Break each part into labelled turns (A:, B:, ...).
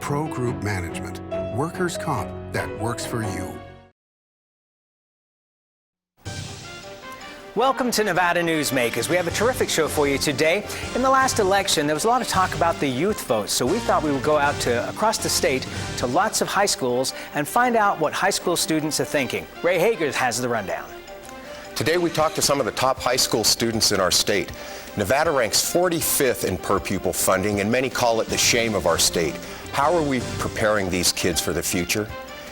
A: Pro Group Management. Workers' comp that works for you.
B: Welcome to Nevada Newsmakers. We have a terrific show for you today. In the last election, there was a lot of talk about the youth vote, so we thought we would go out across the state to lots of high schools and find out what high school students are thinking. Ray Hager has the rundown.
C: Today we talked to some of the top high school students in our state. Nevada ranks 45th in per pupil funding, and many call it the shame of our state. How are we preparing these kids for the future?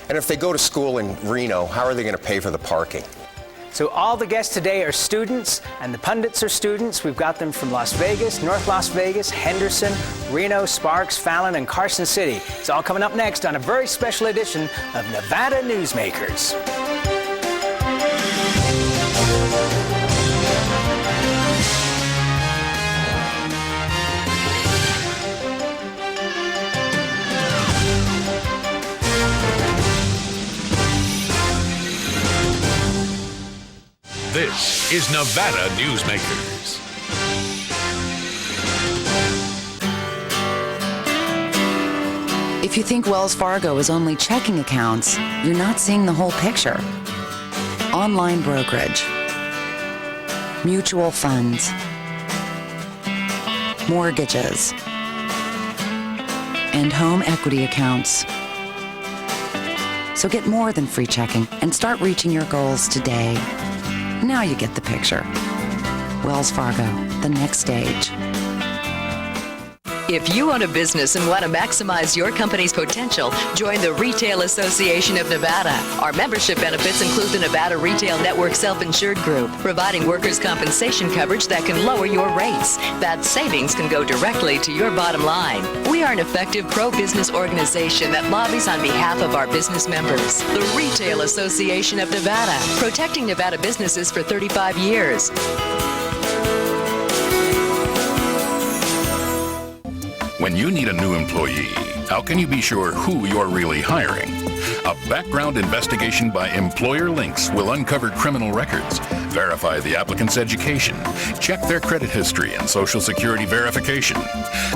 C: And if they go to school in Reno, how are they going to pay for the parking?
B: So all the guests today are students, and the pundits are students. We've got them from Las Vegas, North Las Vegas, Henderson, Reno, Sparks, Fallon, and Carson City. It's all coming up next on a very special edition of Nevada Newsmakers.
D: This is Nevada Newsmakers.
E: If you think Wells Fargo is only checking accounts, you're not seeing the whole picture. Online brokerage, mutual funds, mortgages, and home equity accounts. So get more than free checking and start reaching your goals today. Now you get the picture. Wells Fargo, the next stage.
F: If you own a business and want to maximize your company's potential, join the Retail Association of Nevada. Our membership benefits include the Nevada Retail Network Self-Insured Group, providing workers' compensation coverage that can lower your rates. That savings can go directly to your bottom line. We are an effective pro-business organization that lobbies on behalf of our business members. The Retail Association of Nevada, protecting Nevada businesses for 35 years.
D: When you need a new employee, how can you be sure who you're really hiring? A background investigation by Employer Links will uncover criminal records, verify the applicant's education, check their credit history and Social Security verification.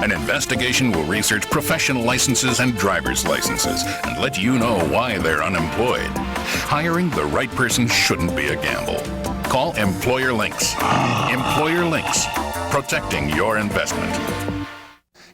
D: An investigation will research professional licenses and driver's licenses and let you know why they're unemployed. Hiring the right person shouldn't be a gamble. Call Employer Links. Employer Links, protecting your investment.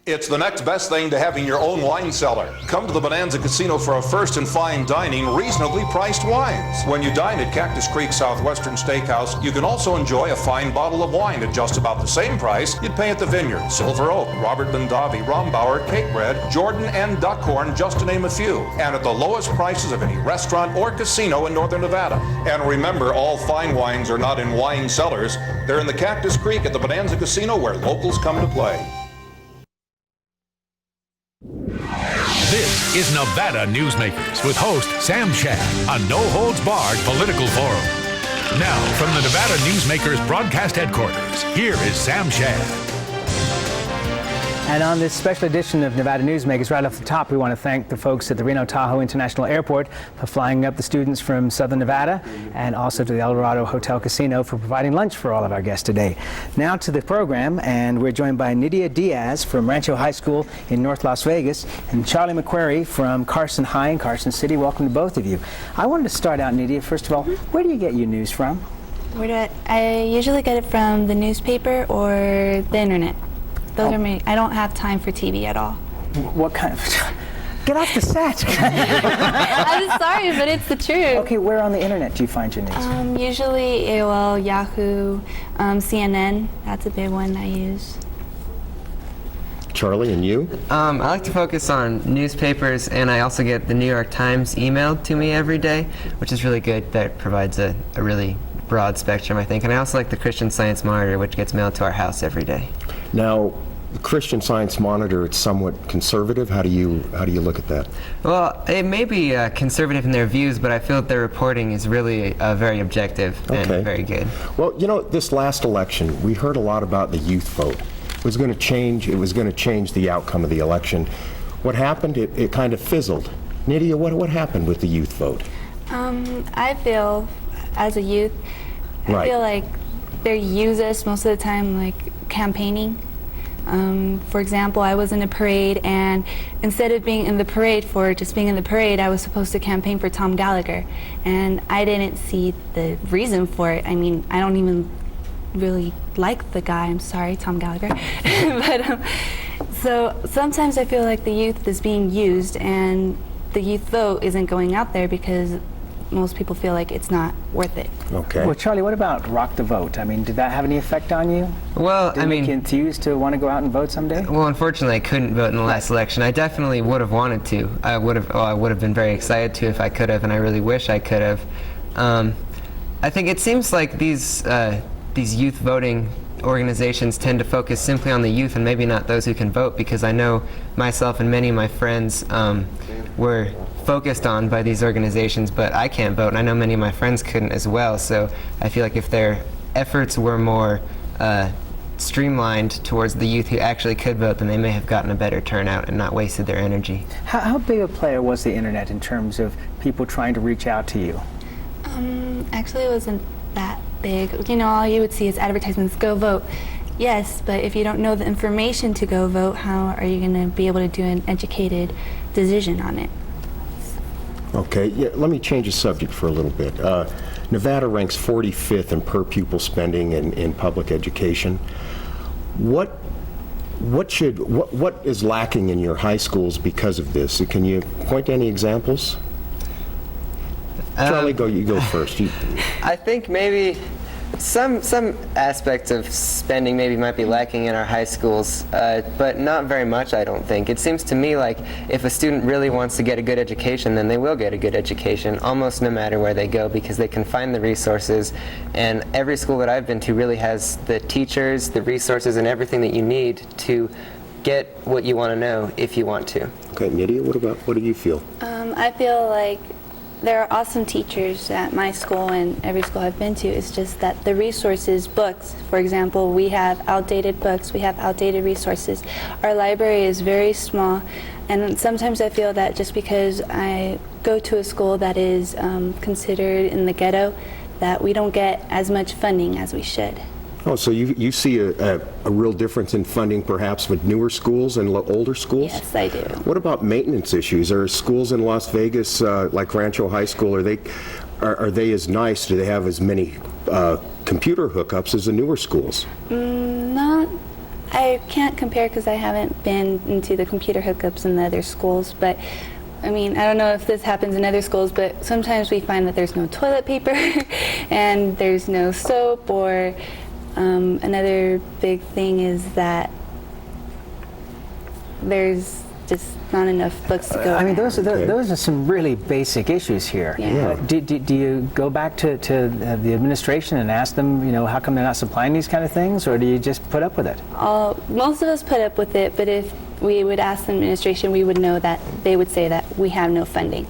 G: It's the next best thing to having your own wine cellar. Come to the Bonanza Casino for a first and fine dining, reasonably priced wines. When you dine at Cactus Creek Southwestern Steakhouse, you can also enjoy a fine bottle of wine at just about the same price you'd pay at the Vineyard, Silver Oak, Robert Mondavi, Rombauer, Cape Red, Jordan, and Duckhorn, just to name a few. And at the lowest prices of any restaurant or casino in Northern Nevada. And remember, all fine wines are not in wine cellars. They're in the Cactus Creek at the Bonanza Casino, where locals come to play.
D: This is Nevada Newsmakers with host Sam Shad, a no-holds-barred political forum. Now, from the Nevada Newsmakers broadcast headquarters, here is Sam Shad.
B: And on this special edition of Nevada Newsmakers, right off the top, we want to thank the folks at the Reno Tahoe International Airport for flying up the students from Southern Nevada, and also to the El Dorado Hotel Casino for providing lunch for all of our guests today. Now to the program, and we're joined by Nydia Diaz from Rancho High School in North Las Vegas, and Charlie Macquarie from Carson High in Carson City. Welcome to both of you. I wanted to start out, Nydia, first of all, where do you get your news from?
H: I usually get it from the newspaper or the internet. Those are I don't have time for TV at all.
B: What kind of... Get off the set.
H: I'm sorry, but it's the truth.
B: Okay, where on the internet do you find your news?
H: Usually AOL, Yahoo, CNN. That's a big one I use.
C: Charlie, and you?
I: I like to focus on newspapers, and I also get the New York Times emailed to me every day, which is really good. That provides a really broad spectrum, I think. And I also like the Christian Science Monitor, which gets mailed to our house every day.
C: Now, the Christian Science Monitor, it's somewhat conservative. How do you look at that?
I: Well, it may be conservative in their views, but I feel that their reporting is really very objective and very good.
C: Well, you know, this last election, we heard a lot about the youth vote. It was going to change the outcome of the election. What happened? It kind of fizzled. Nydia, what happened with the youth vote?
H: I feel, as a youth, I feel like they use us most of the time, like campaigning. For example, I was in a parade, and instead of being in the parade for just being in the parade, I was supposed to campaign for Tom Gallagher, and I didn't see the reason for it. I mean, I don't even really like the guy. I'm sorry, Tom Gallagher. But so sometimes I feel like the youth is being used, and the youth vote isn't going out there because most people feel like it's not worth it.
C: Okay.
B: Well, Charlie, what about Rock the Vote? I mean, did that have any effect on you?
I: Well,
B: Did it make you enthused to want to go out and vote someday?
I: Well, unfortunately, I couldn't vote in the last election. I definitely would have wanted to. I would have been very excited to if I could have, and I really wish I could have. I think it seems like these youth voting organizations tend to focus simply on the youth and maybe not those who can vote, because I know myself and many of my friends were focused on by these organizations, but I can't vote, and I know many of my friends couldn't as well. So I feel like if their efforts were more streamlined towards the youth who actually could vote, then they may have gotten a better turnout and not wasted their energy.
B: How big a player was the internet in terms of people trying to reach out to you?
H: Actually, it wasn't that big. You know, all you would see is advertisements, go vote. Yes, but if you don't know the information to go vote, how are you going to be able to do an educated decision on it?
C: Okay, yeah, let me change the subject for a little bit. Nevada ranks 45th in per pupil spending in public education. What is lacking in your high schools because of this? Can you point to any examples? Charlie, you go first.
I: I think maybe some aspects of spending maybe might be lacking in our high schools, but not very much, I don't think. It seems to me like if a student really wants to get a good education, then they will get a good education, almost no matter where they go, because they can find the resources. And every school that I've been to really has the teachers, the resources, and everything that you need to get what you want to know if you want to.
C: Okay, Nydia, what do you feel?
H: I feel like there are awesome teachers at my school and every school I've been to. It's just that the resources, books, for example, we have outdated books, we have outdated resources. Our library is very small, and sometimes I feel that just because I go to a school that is considered in the ghetto, that we don't get as much funding as we should.
C: Oh, so you see a real difference in funding perhaps with newer schools and older schools?
H: Yes, I do.
C: What about maintenance issues? Are schools in Las Vegas, like Rancho High School, are they as nice? Do they have as many computer hookups as the newer schools?
H: I can't compare because I haven't been into the computer hookups in the other schools, but I mean, I don't know if this happens in other schools, but sometimes we find that there's no toilet paper and there's no soap, or another big thing is that there's just not enough books to go
B: I mean, those
H: around.
B: are some really basic issues here.
H: Yeah.
B: Do you go back to the administration and ask them, you know, how come they're not supplying these kind of things, or do you just put up with it?
H: Most of us put up with it, but if we would ask the administration, we would know that they would say that we have no funding.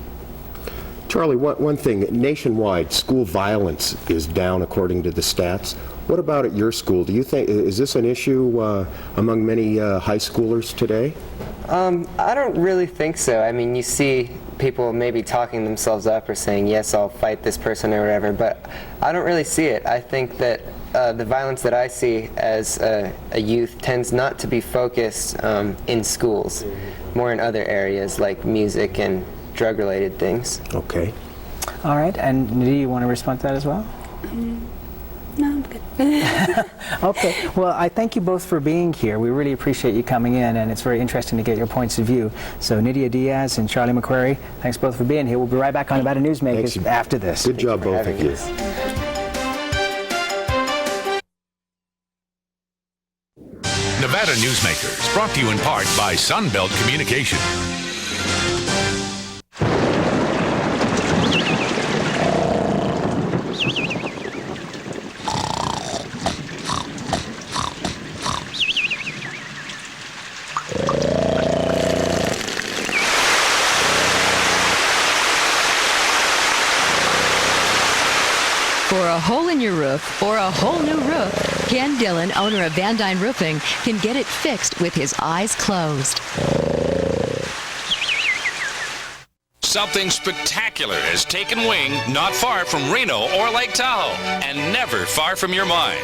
C: Charlie, one thing, nationwide, school violence is down according to the stats. What about at your school? Do you think, is this an issue among many high schoolers today?
I: I don't really think so. I mean, you see people maybe talking themselves up or saying, yes, I'll fight this person or whatever, but I don't really see it. I think that the violence that I see as a youth tends not to be focused in schools, more in other areas like music and drug-related things.
C: Okay.
B: All right, and Nydia, you want to respond to that as well?
H: No, I'm good.
B: Okay, well, I thank you both for being here. We really appreciate you coming in, and it's very interesting to get your points of view. So Nydia Diaz and Charlie Macquarie, thanks both for being here. We'll be right back on Nevada Newsmakers after this.
C: Good job, both of you.
D: Nevada Newsmakers, brought to you in part by Sunbelt Communication.
F: For a hole in your roof or a whole new roof, Ken Dillon, owner of Van Dyne Roofing, can get it fixed with his eyes closed.
J: Something spectacular has taken wing not far from Reno or Lake Tahoe, and never far from your mind.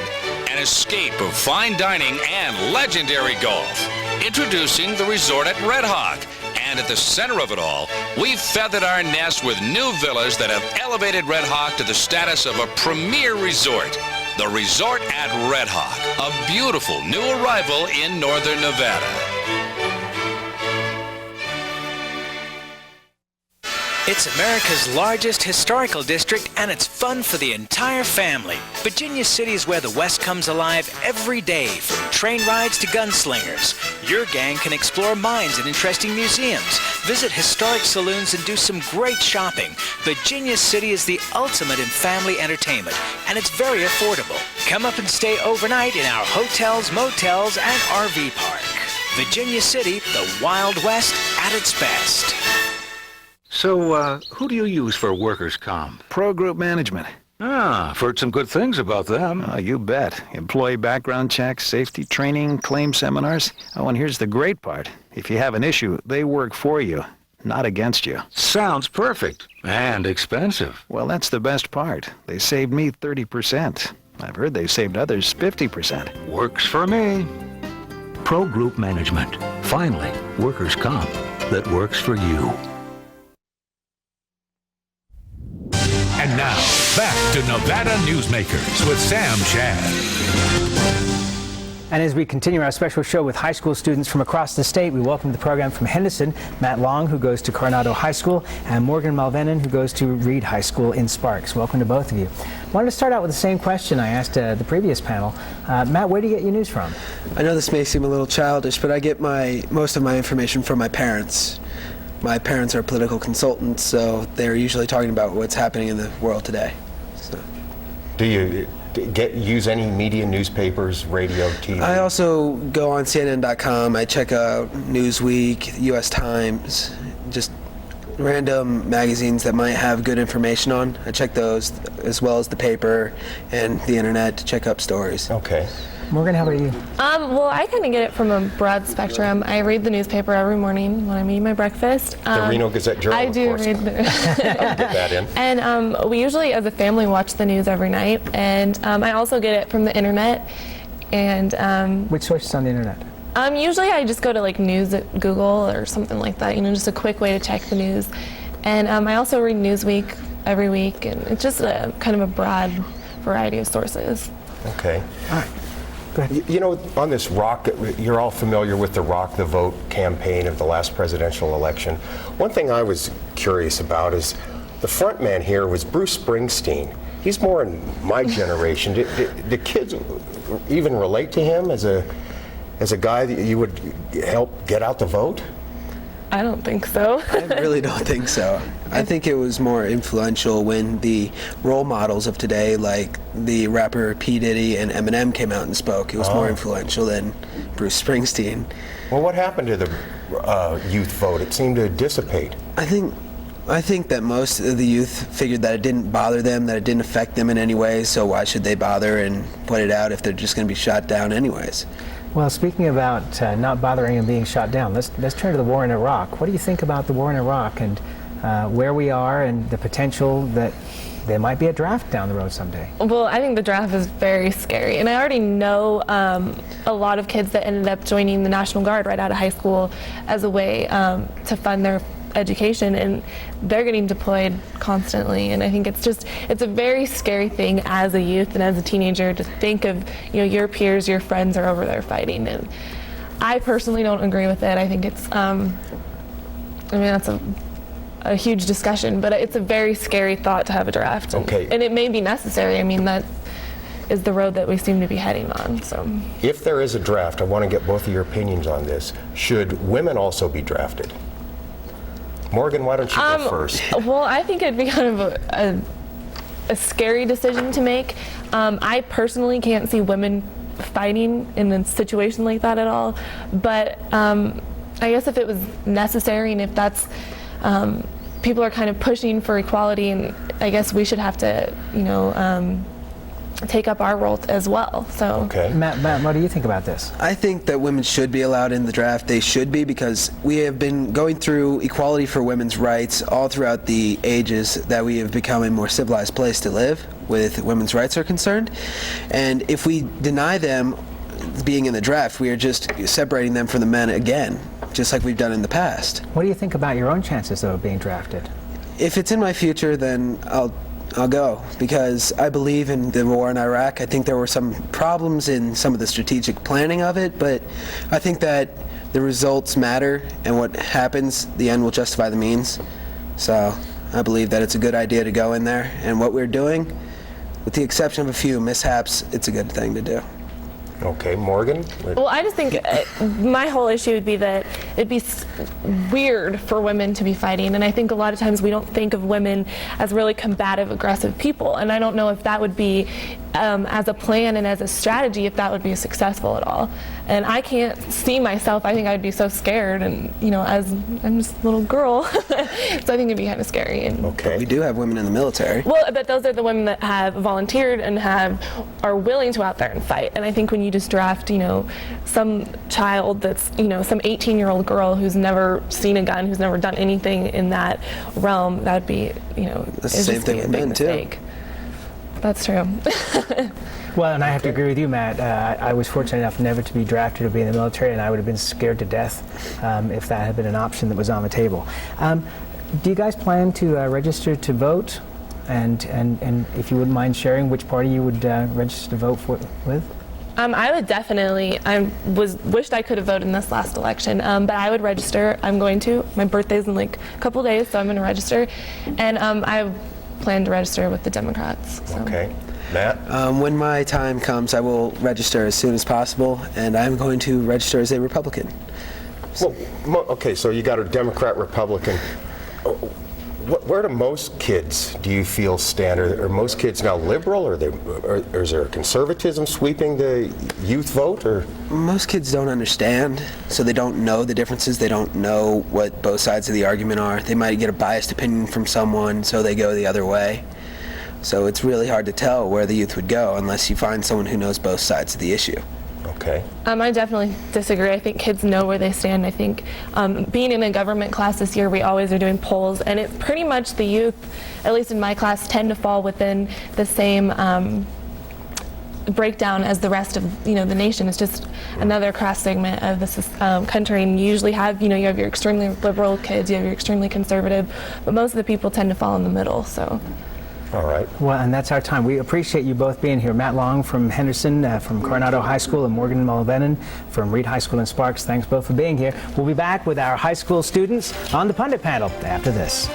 J: An escape of fine dining and legendary golf. Introducing the resort at Red Hawk. And at the center of it all, we've feathered our nest with new villas that have elevated Red Hawk to the status of a premier resort. The Resort at Red Hawk, a beautiful new arrival in northern Nevada.
K: It's America's largest historical district, and it's fun for the entire family. Virginia City is where the West comes alive every day, from train rides to gunslingers. Your gang can explore mines and interesting museums, visit historic saloons, and do some great shopping. Virginia City is the ultimate in family entertainment, and it's very affordable. Come up and stay overnight in our hotels, motels, and RV park. Virginia City, the Wild West at its best.
L: So, who do you use for workers' comp?
M: Pro Group Management.
L: Ah, I've heard some good things about them.
M: Oh, you bet. Employee background checks, safety training, claim seminars. Oh, and here's the great part. If you have an issue, they work for you, not against you.
L: Sounds perfect. And expensive.
M: Well, that's the best part. They saved me 30%. I've heard they've saved others 50%.
L: Works for me. Pro Group Management. Finally, workers' comp that works for you.
N: And now, back to Nevada Newsmakers with Sam Shad.
B: And as we continue our special show with high school students from across the state, we welcome to the program from Henderson, Matt Long, who goes to Coronado High School, and Morgan Mulvenon, who goes to Reed High School in Sparks. Welcome to both of you. I wanted to start out with the same question I asked the previous panel. Matt, where do you get your news from?
O: I know this may seem a little childish, but I get most of my information from my parents. My parents are political consultants, so they're usually talking about what's happening in the world today. So.
C: Do you use any media, newspapers, radio, TV?
O: I also go on CNN.com. I check out Newsweek, U.S. Times, just random magazines that might have good information on. I check those, as well as the paper and the internet to check up stories.
C: Okay.
B: Morgan, how about you?
P: Well, I kind of get it from a broad spectrum. I read the newspaper every morning when I'm eating my breakfast.
C: The Reno Gazette-Journal,
P: I do read the...
C: I'll get that in.
P: And we usually, as a family, watch the news every night. And I also get it from the internet. And
B: which sources on the internet?
P: Usually I just go to like news at Google or something like that. Just a quick way to check the news. And I also read Newsweek every week, and it's just kind of a broad variety of sources.
C: Okay.
B: All right.
C: You know, on this Rock, you're all familiar with the Rock the Vote campaign of the last presidential election. One thing I was curious about is the front man here was Bruce Springsteen. He's more in my generation. Do kids even relate to him as a guy that you would help get out the vote?
P: I don't think so.
O: I really don't think so. I think it was more influential when the role models of today, like the rapper P. Diddy and Eminem, came out and spoke. It was more influential than Bruce Springsteen.
C: Well, what happened to the youth vote? It seemed to dissipate.
O: I think that most of the youth figured that it didn't bother them, that it didn't affect them in any way, so why should they bother and put it out if they're just going to be shot down anyways?
B: Well, speaking about not bothering and being shot down, let's turn to the war in Iraq. What do you think about the war in Iraq and where we are and the potential that there might be a draft down the road someday?
P: Well, I think the draft is very scary. And I already know a lot of kids that ended up joining the National Guard right out of high school as a way to fund their education, and they're getting deployed constantly. And I think it's a very scary thing as a youth and as a teenager to think of, your peers, your friends are over there fighting. And I personally don't agree with it. I think it's, that's a huge discussion, but it's a very scary thought to have a draft.
C: Okay.
P: And it may be necessary. That is the road that we seem to be heading on. So,
C: if there is a draft, I want to get both of your opinions on this. Should women also be drafted? Morgan, why don't you go first?
P: Well, I think it'd be kind of a scary decision to make. I personally can't see women fighting in a situation like that at all. But I guess if it was necessary, and if that's people are kind of pushing for equality, and I guess we should have to, take up our role as well. So,
B: okay. Matt, what do you think about this?
O: I think that women should be allowed in the draft. They should be, because we have been going through equality for women's rights all throughout the ages that we have become a more civilized place to live with women's rights are concerned. And if we deny them being in the draft, we are just separating them from the men again, just like we've done in the past.
B: What do you think about your own chances, though, of being drafted?
O: If it's in my future, then I'll go, because I believe in the war in Iraq. I think there were some problems in some of the strategic planning of it, but I think that the results matter, and what happens, the end will justify the means. So I believe that it's a good idea to go in there, and what we're doing, with the exception of a few mishaps, it's a good thing to do.
C: Okay, Morgan?
P: Well, I just think my whole issue would be that it'd be weird for women to be fighting, and I think a lot of times we don't think of women as really combative, aggressive people, and I don't know if that would be, as a plan and as a strategy, if that would be successful at all. And I can't see myself. I think I'd be so scared, and as I'm just a little girl, so I think it'd be kind of scary. And
O: okay, we do have women in the military.
P: Well, but those are the women that have volunteered and are willing to go out there and fight. And I think when you just draft, some child that's, some 18-year-old girl who's never seen a gun, who's never done anything in that realm, that'd be,
O: that's the same thing with men too.
P: That's true.
B: Well, and I have to agree with you, Matt. I was fortunate enough never to be drafted or be in the military, and I would have been scared to death if that had been an option that was on the table. Do you guys plan to register to vote? And if you wouldn't mind sharing which party you would register to vote with?
P: I would definitely. Wished I could have voted in this last election, but I would register. I'm going to. My birthday's in like a couple days, so I'm going to register, and I plan to register with the Democrats. So.
C: Okay. Matt?
O: When my time comes, I will register as soon as possible, and I'm going to register as a Republican.
C: Well, okay, so you got a Democrat, Republican. Where do most kids, do you feel, stand? Are most kids now liberal, or is there conservatism sweeping the youth vote? Or
O: most kids don't understand, so they don't know the differences. They don't know what both sides of the argument are. They might get a biased opinion from someone, so they go the other way. So it's really hard to tell where the youth would go unless you find someone who knows both sides of the issue.
C: Okay.
P: I definitely disagree. I think kids know where they stand. I think being in a government class this year, we always are doing polls, and it's pretty much the youth, at least in my class, tend to fall within the same breakdown as the rest of the nation. It's just another cross segment of this country, and you usually have you have your extremely liberal kids, you have your extremely conservative, but most of the people tend to fall in the middle. So.
C: All right.
B: Well, and that's our time. We appreciate you both being here. Matt Long from Henderson, from Coronado High School, and Morgan Mulvenon from Reed High School in Sparks. Thanks both for being here. We'll be back with our high school students on the Pundit panel after this.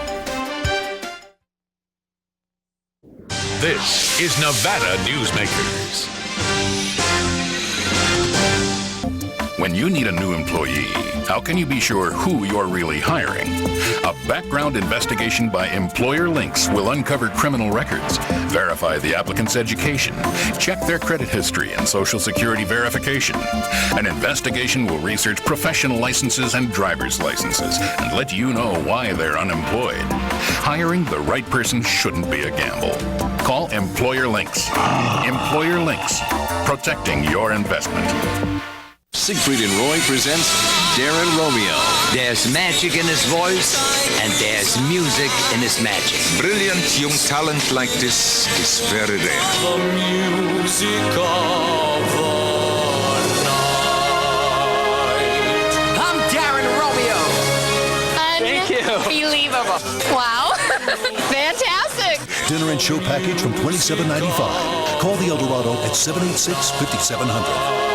N: This is Nevada Newsmakers.
D: When you need a new employee, how can you be sure who you're really hiring? A background investigation by Employer Links will uncover criminal records, verify the applicant's education, check their credit history and Social Security verification. An investigation will research professional licenses and driver's licenses and let you know why they're unemployed. Hiring the right person shouldn't be a gamble. Call Employer Links. Employer Links, protecting your investment.
Q: Siegfried and Roy presents Darren Romeo. There's magic in his voice, and there's music in his magic.
R: Brilliant young talent like this is very rare.
S: The music of the night.
T: I'm Darren Romeo.
S: Thank you.
T: Unbelievable. Wow. Fantastic.
U: Dinner and show package from $27.95. Call the Eldorado at 786-5700.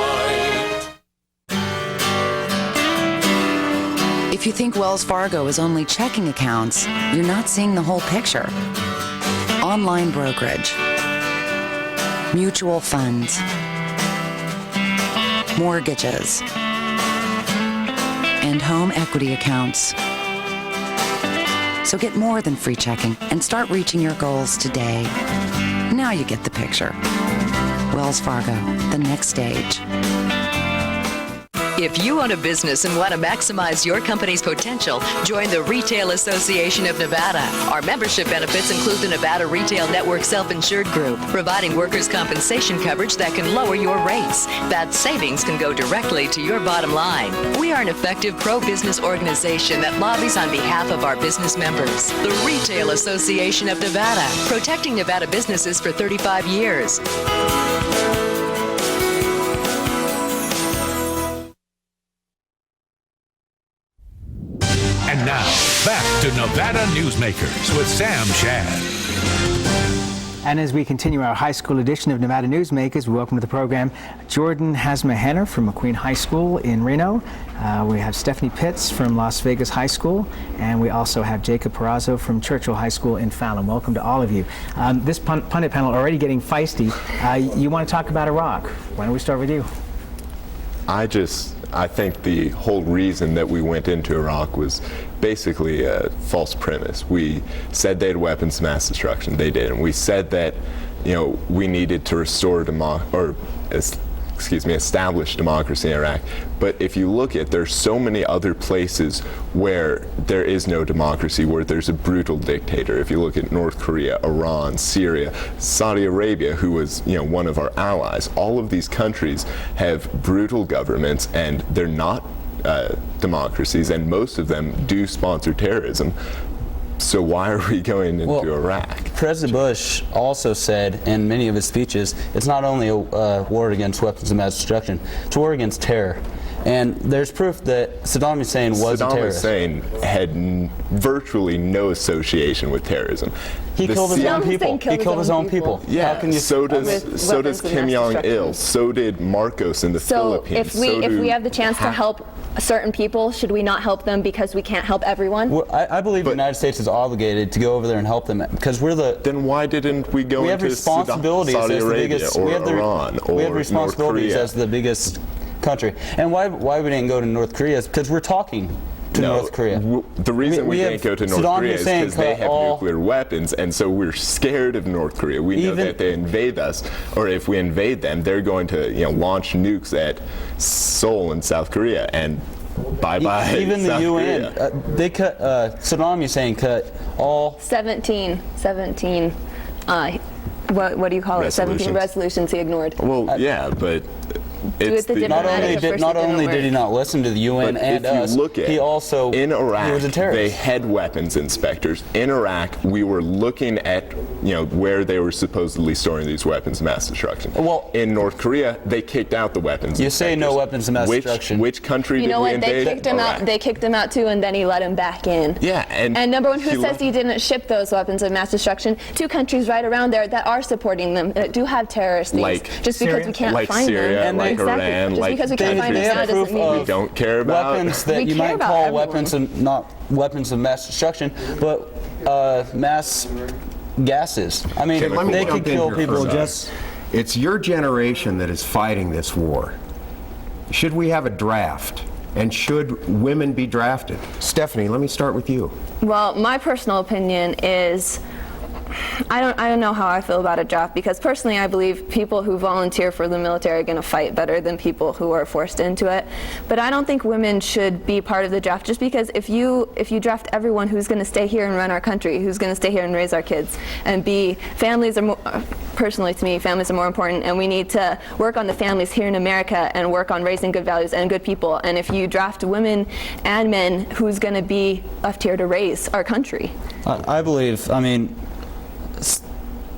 E: If you think Wells Fargo is only checking accounts, you're not seeing the whole picture. Online brokerage, mutual funds, mortgages, and home equity accounts. So get more than free checking and start reaching your goals today. Now you get the picture. Wells Fargo, the next stage.
F: If you own a business and want to maximize your company's potential, join the Retail Association of Nevada. Our membership benefits include the Nevada Retail Network Self-Insured Group, providing workers' compensation coverage that can lower your rates. That savings can go directly to your bottom line. We are an effective pro-business organization that lobbies on behalf of our business members. The Retail Association of Nevada, protecting Nevada businesses for 35 years.
N: And now, back to Nevada Newsmakers with Sam Shad.
B: And as we continue our high school edition of Nevada Newsmakers, we welcome to the program Jordan Hosmer-Henner from McQueen High School in Reno. We have Stephanie Pitts from Las Vegas High School, and we also have Jacob Perazzo from Churchill High School in Fallon. Welcome to all of you. This pundit panel already getting feisty. You want to talk about Iraq. Why don't we start with you?
A: I think the whole reason that we went into Iraq was basically a false premise. We said they had weapons of mass destruction. They didn't. We said that, we needed to restore establish democracy in Iraq. But if you look at, there's so many other places where there is no democracy, where there's a brutal dictator. If you look at North Korea, Iran, Syria, Saudi Arabia, who was, one of our allies, all of these countries have brutal governments, and they're not democracies, and most of them do sponsor terrorism. So why are we going into Iraq?
V: President Bush also said in many of his speeches, it's not only a war against weapons of mass destruction, it's a war against terror. And there's proof that Saddam Hussein was a terrorist.
A: Saddam Hussein had virtually no association with terrorism.
V: He killed his own people. He killed his own people.
A: Yeah, so does Kim Jong-il. So did Marcos in the Philippines.
W: So if we have the chance to help certain people, should we not help them because we can't help everyone?
V: Well, I believe the United States is obligated to go over there and help them because we're the.
A: Then why didn't we go into Saudi Arabia or Iran or
V: we have responsibilities as the biggest country. And why we didn't go to North Korea is because we're talking to North Korea.
A: The reason we didn't go to North Korea is because they have nuclear weapons, and so we're scared of North Korea. We know that if they invade us, or if we invade them, they're going to launch nukes at Seoul in South Korea, and bye-bye.
V: Even
A: South
V: the UN,
A: Korea.
V: they cut, Saddam Hussein cut all
W: 17 what do you call it? 17 resolutions he ignored.
A: Well, yeah, but it's
V: not only did he not listen to the UN and us, he also
A: in Iraq,
V: he was a terrorist.
A: They had weapons inspectors. In Iraq, we were looking at where they were supposedly storing these weapons of mass destruction. Well, in North Korea, they kicked out the weapons.
V: You say no weapons of mass destruction.
A: Which country did we invade?
W: They kicked him out. They kicked him out too, and then he let him back in.
A: Yeah, and
W: number one, who says he didn't ship those weapons of mass destruction? 2 countries right around there that are supporting them, that do have terrorist things.
A: Just because
W: we can't
A: find
W: them.
A: Like Iran,
W: just because we can't find them now doesn't mean
A: we don't care about
V: weapons that you might call weapons and not weapons of mass destruction, but mass gases. I mean, they could kill people just.
X: It's your generation that is fighting this war. Should we have a draft? And should women be drafted? Stephanie, let me start with you.
W: Well, my personal opinion is I don't know how I feel about a draft, because personally I believe people who volunteer for the military are going to fight better than people who are forced into it. But I don't think women should be part of the draft, just because if you draft everyone who's going to stay here and run our country, who's going to stay here and raise our kids, and families are more, personally to me, families are more important, and we need to work on the families here in America and work on raising good values and good people. And if you draft women and men, who's going to be left here to raise our country?
V: I believe,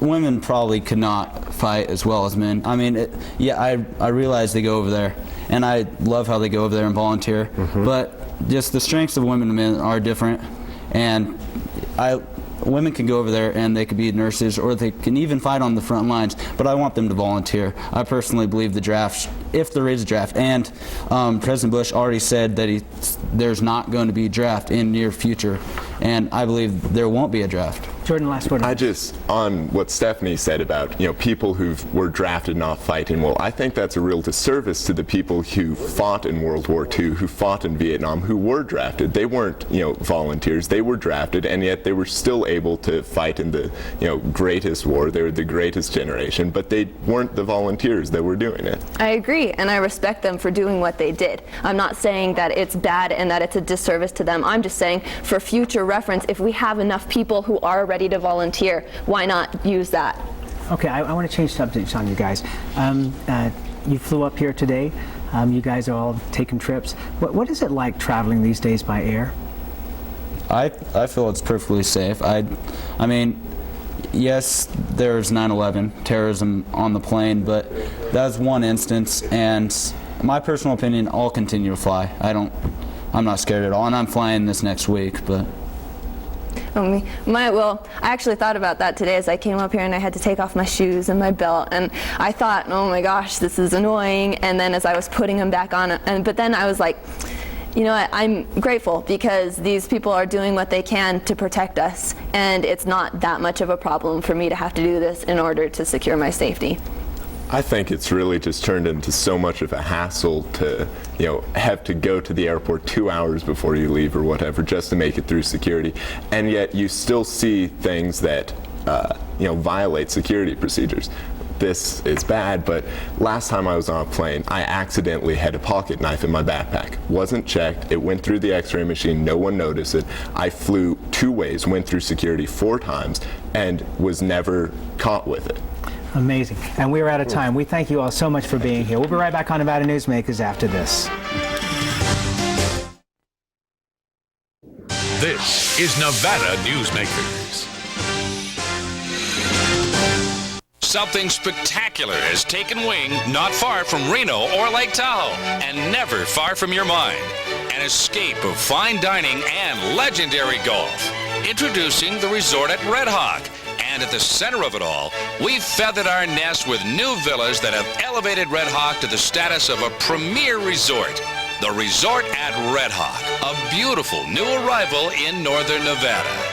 V: women probably could not fight as well as men. I realize they go over there, and I love how they go over there and volunteer, but just the strengths of women and men are different, and women can go over there and they could be nurses, or they can even fight on the front lines, but I want them to volunteer. I personally believe the draft, if there is a draft, and President Bush already said that there's not going to be a draft in near future, and I believe there won't be a draft.
B: Jordan, last word.
A: On what Stephanie said about, people who were drafted not fighting well, I think that's a real disservice to the people who fought in World War II, who fought in Vietnam, who were drafted. They weren't, volunteers. They were drafted, and yet they were still able to fight in the, greatest war. They were the greatest generation, but they weren't the volunteers that were doing it.
W: I agree, and I respect them for doing what they did. I'm not saying that it's bad and that it's a disservice to them. I'm just saying, for future reference, if we have enough people who are ready to volunteer, why not use that?
B: Okay, I want to change subjects on you guys. You flew up here today. You guys are all taking trips. What is it like traveling these days by air?
V: I feel it's perfectly safe. I mean, yes, there's 9/11 terrorism on the plane, but that's one instance. And my personal opinion, I'll continue to fly. I'm not scared at all, and I'm flying this next week, but.
W: I actually thought about that today as I came up here, and I had to take off my shoes and my belt, and I thought, oh my gosh, this is annoying. And then as I was putting them back on, but then I was like, you know what, I'm grateful because these people are doing what they can to protect us, and it's not that much of a problem for me to have to do this in order to secure my safety.
A: I think it's really just turned into so much of a hassle to, have to go to the airport 2 hours before you leave or whatever just to make it through security. And yet you still see things that, violate security procedures. This is bad, but last time I was on a plane, I accidentally had a pocket knife in my backpack. Wasn't checked. It went through the x-ray machine. No one noticed it. I flew 2 ways, went through security 4 times, and was never caught with it.
B: Amazing. And we're out of time. We thank you all so much for being here. We'll be right back on Nevada Newsmakers after this.
N: This is Nevada Newsmakers.
G: Something spectacular has taken wing not far from Reno or Lake Tahoe, and never far from your mind. An escape of fine dining and legendary golf. Introducing the resort at Red Hawk. And at the center of it all, we've feathered our nest with new villas that have elevated Red Hawk to the status of a premier resort. The Resort at Red Hawk, a beautiful new arrival in northern Nevada.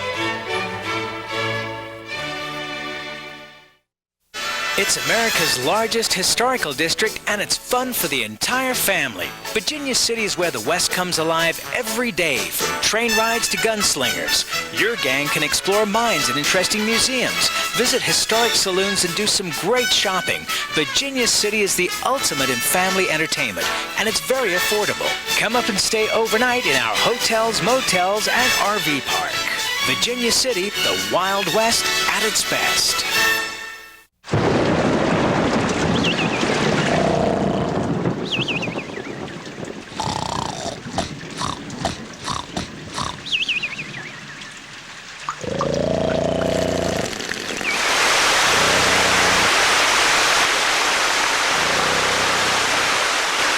K: It's America's largest historical district, and it's fun for the entire family. Virginia City is where the West comes alive every day, from train rides to gunslingers. Your gang can explore mines and interesting museums, visit historic saloons, and do some great shopping. Virginia City is the ultimate in family entertainment, and it's very affordable. Come up and stay overnight in our hotels, motels, and RV park. Virginia City, the Wild West at its best.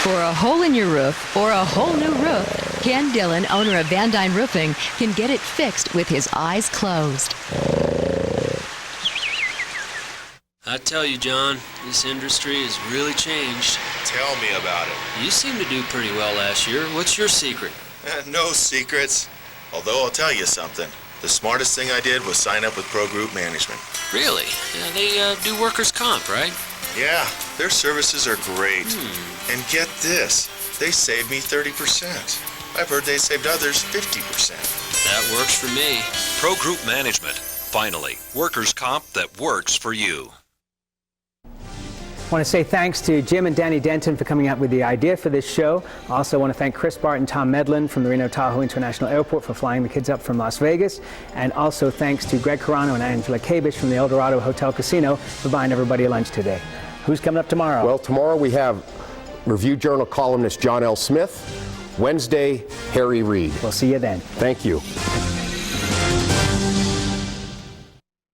F: For a hole in your roof or a whole new roof, Ken Dillon, owner of Van Dyne Roofing, can get it fixed with his eyes closed.
H: I tell you, John, this industry has really changed.
I: Tell me about it.
H: You seemed to do pretty well last year. What's your secret?
I: No secrets. Although I'll tell you something. The smartest thing I did was sign up with Pro Group Management.
H: Really? Yeah, they do workers' comp, right?
I: Yeah, their services are great. And get this, they saved me 30%. I've heard they saved others 50%.
H: That works for me.
J: Pro Group Management. Finally, workers' comp that works for you.
B: I want to say thanks to Jim and Danny Denton for coming up with the idea for this show. I also want to thank Chris Bart and Tom Medlin from the Reno Tahoe International Airport for flying the kids up from Las Vegas. And also thanks to Greg Coronado and Angela Kabish from the El Dorado Hotel Casino for buying everybody a lunch today. Who's coming up tomorrow?
C: Well, tomorrow we have Review-Journal columnist John L. Smith. Wednesday, Harry Reid.
B: We'll see you then.
C: Thank you.